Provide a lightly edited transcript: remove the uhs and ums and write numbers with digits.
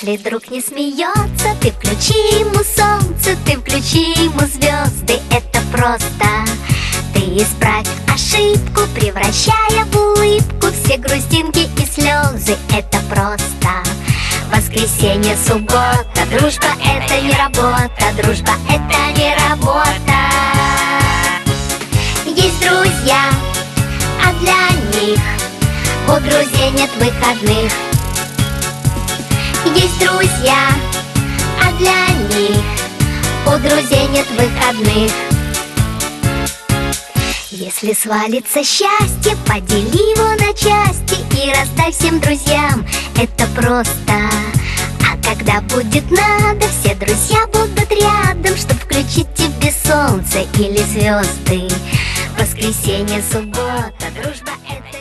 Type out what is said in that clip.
Если друг не смеется, ты включи ему солнце, ты включи ему звезды, это просто. Ты исправь ошибку, превращая в улыбку все грустинки и слезы, это просто. Воскресенье, суббота, дружба это не работа, дружба это не работа. Есть друзья, а для них у друзей нет выходных. Есть друзья, а для них у друзей нет выходных. Если свалится счастье, подели его на части и раздай всем друзьям, это просто. А когда будет надо, все друзья будут рядом, чтоб включить тебе солнце или звезды. Воскресенье, суббота, дружба это